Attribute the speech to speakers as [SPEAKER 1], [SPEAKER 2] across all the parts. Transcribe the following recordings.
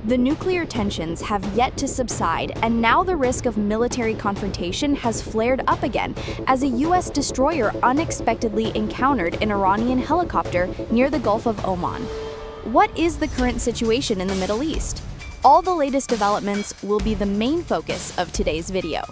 [SPEAKER 1] The nuclear tensions have yet to subside, and now the risk of military confrontation has flared up again as a U.S. destroyer unexpectedly encountered an Iranian helicopter near the Gulf of Oman. What is the current situation in the Middle East? All the latest developments will be the main focus of today's video.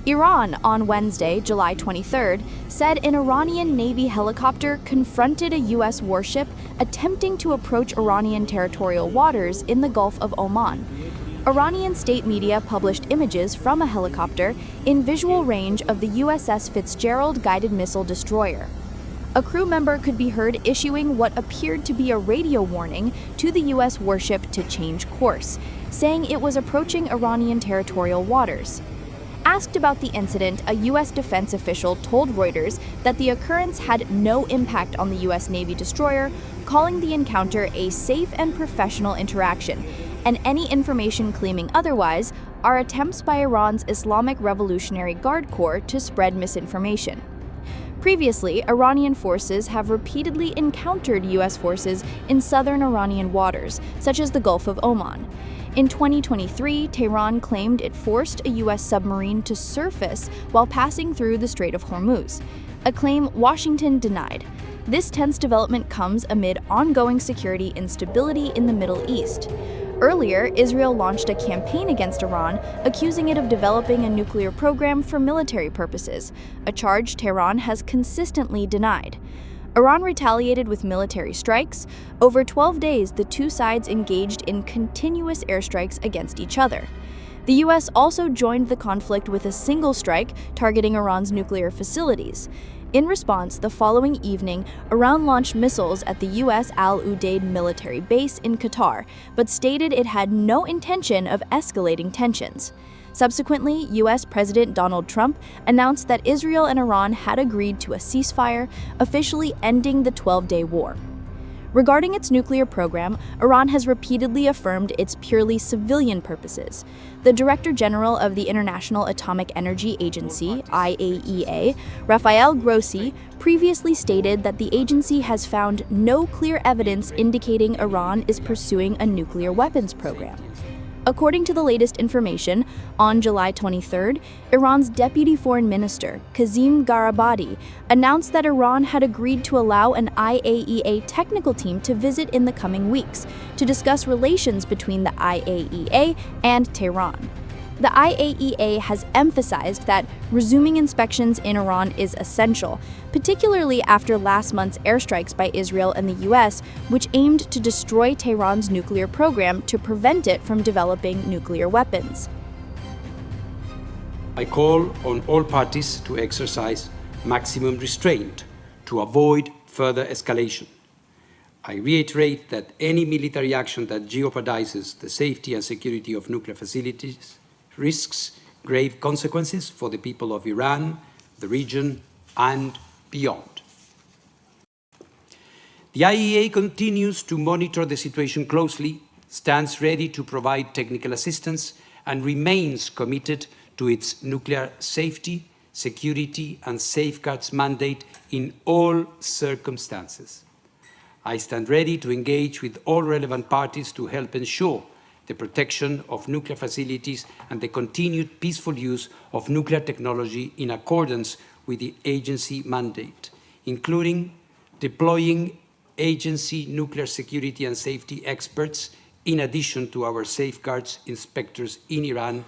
[SPEAKER 1] Iran, on Wednesday, July 23rd, said an Iranian Navy helicopter confronted a U.S. warship attempting to approach Iranian territorial waters in the Gulf of Oman. Iranian state media published images from a helicopter in visual range of the USS Fitzgerald guided missile destroyer. A crew member could be heard issuing what appeared to be a radio warning to the U.S. warship to change course, saying it was approaching Iranian territorial waters. Asked about the incident, a U.S. defense official told Reuters that the occurrence had no impact on the U.S. Navy destroyer, calling the encounter a safe and professional interaction, and any information claiming otherwise are attempts by Iran's Islamic Revolutionary Guard Corps to spread misinformation. Previously, Iranian forces have repeatedly encountered U.S. forces in southern Iranian waters, such as the Gulf of Oman. In 2023, Tehran claimed it forced a U.S. submarine to surface while passing through the Strait of Hormuz, a claim Washington denied. This tense development comes amid ongoing security instability in the Middle East. Earlier, Israel launched a campaign against Iran, accusing it of developing a nuclear program for military purposes, a charge Tehran has consistently denied. Iran retaliated with military strikes. Over 12 days, the two sides engaged in continuous airstrikes against each other. The U.S. also joined the conflict with a single strike targeting Iran's nuclear facilities. In response, the following evening, Iran launched missiles at the U.S. Al Udeid military base in Qatar, but stated it had no intention of escalating tensions. Subsequently, U.S. President Donald Trump announced that Israel and Iran had agreed to a ceasefire, officially ending the 12-day war. Regarding its nuclear program, Iran has repeatedly affirmed its purely civilian purposes. The Director General of the International Atomic Energy Agency, IAEA, Rafael Grossi, previously stated that the agency has found no clear evidence indicating Iran is pursuing a nuclear weapons program. According to the latest information, on July 23rd, Iran's Deputy Foreign Minister, Kazim Garibati, announced that Iran had agreed to allow an IAEA technical team to visit in the coming weeks to discuss relations between the IAEA and Tehran. The IAEA has emphasized that resuming inspections in Iran is essential, particularly after last month's airstrikes by Israel and the U.S., which aimed to destroy Tehran's nuclear program to prevent it from developing nuclear weapons.
[SPEAKER 2] I call on all parties to exercise maximum restraint to avoid further escalation. I reiterate that any military action that jeopardizes the safety and security of nuclear facilities risks grave consequences for the people of Iran, the region, and beyond. The IAEA continues to monitor the situation closely, stands ready to provide technical assistance, and remains committed to its nuclear safety, security, and safeguards mandate in all circumstances. I stand ready to engage with all relevant parties to help ensure the protection of nuclear facilities and the continued peaceful use of nuclear technology in accordance with the agency mandate, including deploying agency nuclear security and safety experts in addition to our safeguards inspectors in Iran,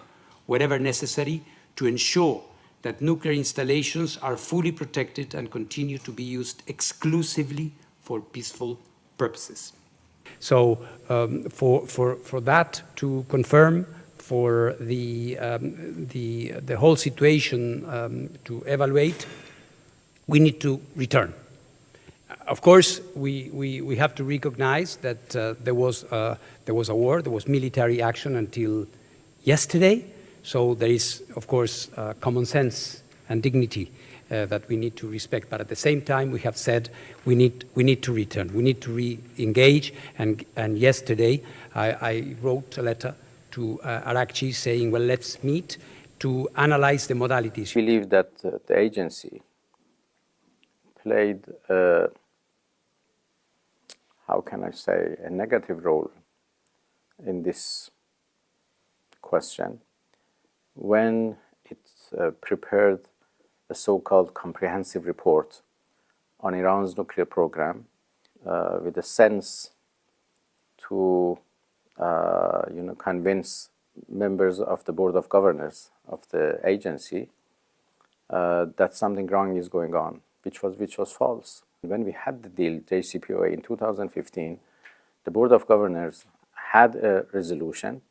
[SPEAKER 2] wherever necessary, to ensure that nuclear installations are fully protected and continue to be used exclusively for peaceful purposes.
[SPEAKER 3] So for that to confirm, for the whole situation to evaluate, we need to return. Of course, we have to recognize that there was a war, there was military action until yesterday. So there is, of course, common sense and dignity that we need to respect. But at the same time, we have said we need to return. We need to re-engage. And yesterday, I wrote a letter to Arakchi saying, well, let's meet to analyze the modalities.
[SPEAKER 4] I believe that the agency played a how can I say, a negative role in this question when it prepared a so-called comprehensive report on Iran's nuclear program with a sense to convince members of the board of governors of the agency that something wrong is going on, which was false. When we had the deal, JCPOA, in 2015, the board of governors had a resolution,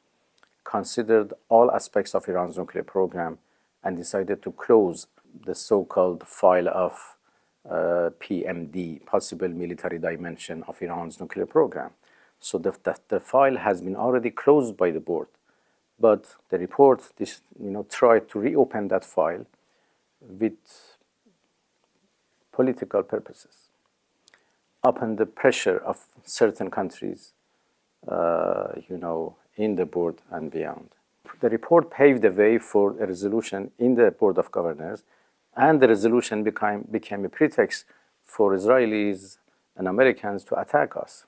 [SPEAKER 4] considered all aspects of Iran's nuclear program, and decided to close the so-called file of PMD, possible military dimension of Iran's nuclear program. So the file has been already closed by the board, but the report tried to reopen that file with political purposes, upon the pressure of certain countries, in the board and beyond. The report paved the way for a resolution in the board of governors, and the resolution became a pretext for Israelis and Americans to attack us.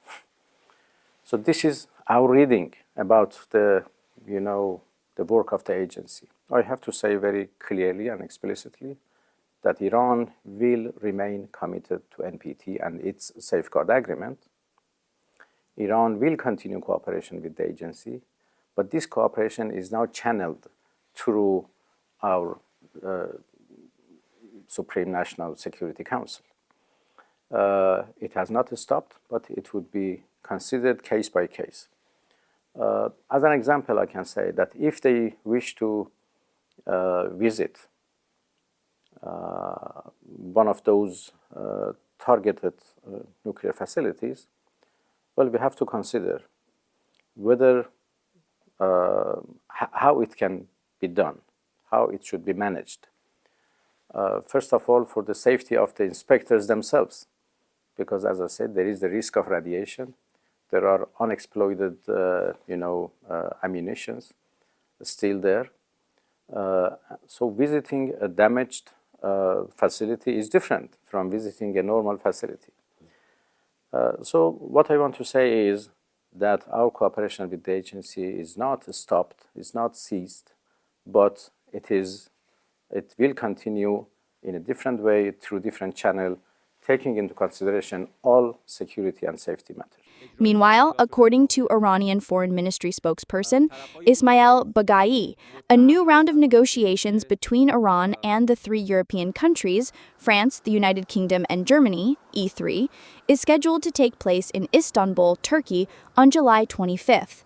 [SPEAKER 4] So this is our reading about the work of the agency. I have to say very clearly and explicitly that Iran will remain committed to NPT and its safeguard agreement. Iran will continue cooperation with the agency, but this cooperation is now channeled through our Supreme National Security Council. It has not stopped, but it would be considered case by case. As an example, I can say that if they wish to visit one of those targeted nuclear facilities, well, we have to consider whether how it can be done, how it should be managed. First of all, for the safety of the inspectors themselves, because as I said, there is the risk of radiation. There are unexploded, ammunitions still there. So visiting a damaged facility is different from visiting a normal facility. So what I want to say is that our cooperation with the agency is not stopped, is not ceased, but it will continue in a different way through different channels, taking into consideration all security and safety matters.
[SPEAKER 1] Meanwhile, according to Iranian Foreign Ministry spokesperson Ismail Baghai, a new round of negotiations between Iran and the three European countries, France, the United Kingdom, and Germany, E3, is scheduled to take place in Istanbul, Turkey, on July 25th.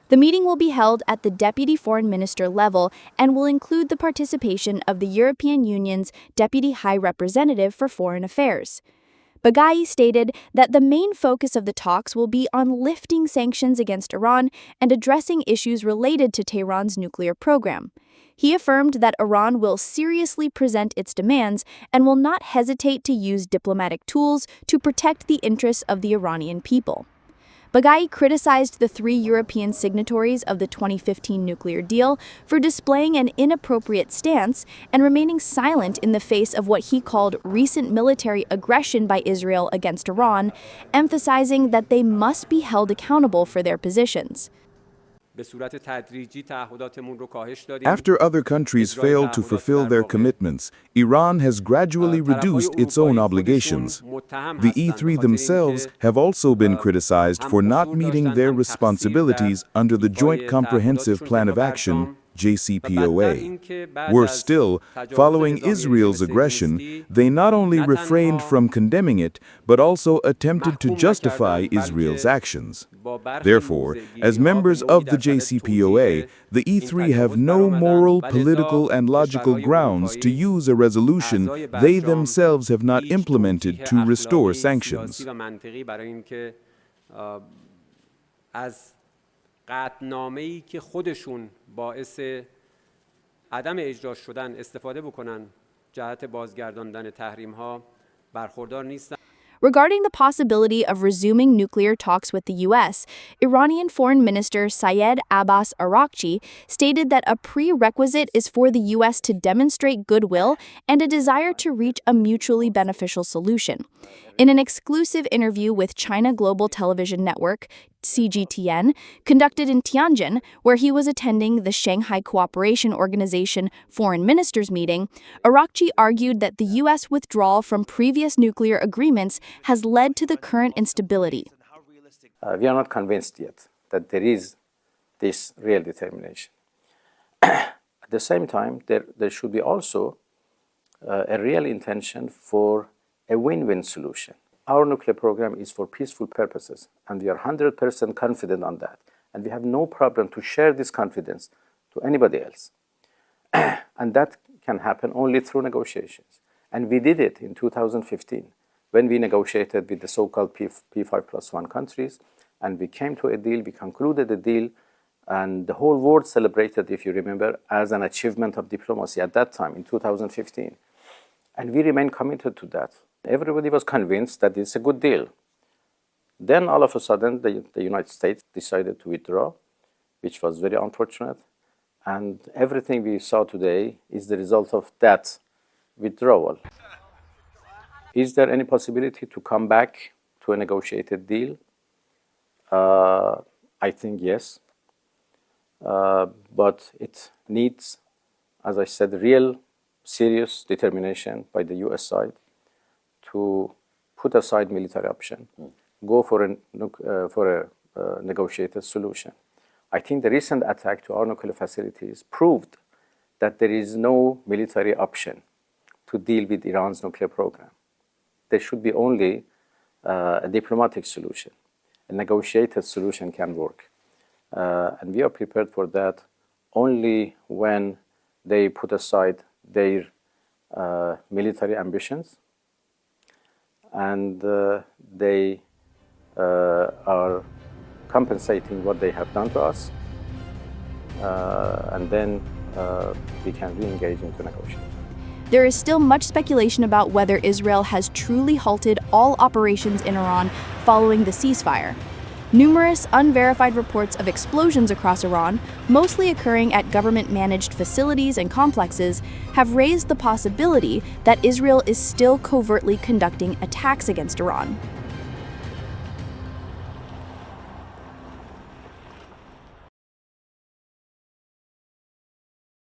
[SPEAKER 1] The meeting will be held at the Deputy Foreign Minister level and will include the participation of the European Union's Deputy High Representative for Foreign Affairs. Baghai stated that the main focus of the talks will be on lifting sanctions against Iran and addressing issues related to Tehran's nuclear program. He affirmed that Iran will seriously present its demands and will not hesitate to use diplomatic tools to protect the interests of the Iranian people. Baghai criticized the three European signatories of the 2015 nuclear deal for displaying an inappropriate stance and remaining silent in the face of what he called recent military aggression by Israel against Iran, emphasizing that they must be held accountable for their positions.
[SPEAKER 5] After other countries failed to fulfill their commitments, Iran has gradually reduced its own obligations. The E3 themselves have also been criticized for not meeting their responsibilities under the Joint Comprehensive Plan of Action, JCPOA. Worse still, following Israel's aggression, they not only refrained from condemning it, but also attempted to justify Israel's actions. Therefore, as members of the JCPOA, the E3 have no moral, political, and logical grounds to use a resolution they themselves have not implemented to restore sanctions.
[SPEAKER 6] قطعنامه‌ای که خودشون باعث عدم اجرا شدن استفاده بکنن جهت بازگرداندن تحریم‌ها برخوردار نیستن.
[SPEAKER 1] Regarding the possibility of resuming nuclear talks with the U.S., Iranian Foreign Minister Syed Abbas Araghchi stated that a prerequisite is for the U.S. to demonstrate goodwill and a desire to reach a mutually beneficial solution. In an exclusive interview with China Global Television Network, CGTN, conducted in Tianjin, where he was attending the Shanghai Cooperation Organization Foreign Ministers meeting, Arakchi argued that the U.S. withdrawal from previous nuclear agreements has led to the current instability.
[SPEAKER 4] We are not convinced yet that there is this real determination. At the same time, there should be also a real intention for a win-win solution. Our nuclear program is for peaceful purposes, and we are 100% confident on that. And we have no problem to share this confidence to anybody else. And that can happen only through negotiations. And we did it in 2015, when we negotiated with the so-called P5+1 countries, and we came to a deal, we concluded a deal, and the whole world celebrated, if you remember, as an achievement of diplomacy at that time, in 2015. And we remain committed to that. Everybody was convinced that it's a good deal. Then all of a sudden, the United States decided to withdraw, which was very unfortunate. And everything we saw today is the result of that withdrawal. Is there any possibility to come back to a negotiated deal? I think yes. But it needs, as I said, real serious determination by the US side to put aside military option, go for a negotiated solution. I think the recent attack to our nuclear facilities proved that there is no military option to deal with Iran's nuclear program. There should be only a diplomatic solution. A negotiated solution can work. And we are prepared for that only when they put aside their military ambitions and they are compensating what they have done to us, and then we can re-engage into negotiations.
[SPEAKER 1] There is still much speculation about whether Israel has truly halted all operations in Iran following the ceasefire. Numerous unverified reports of explosions across Iran, mostly occurring at government-managed facilities and complexes, have raised the possibility that Israel is still covertly conducting attacks against Iran.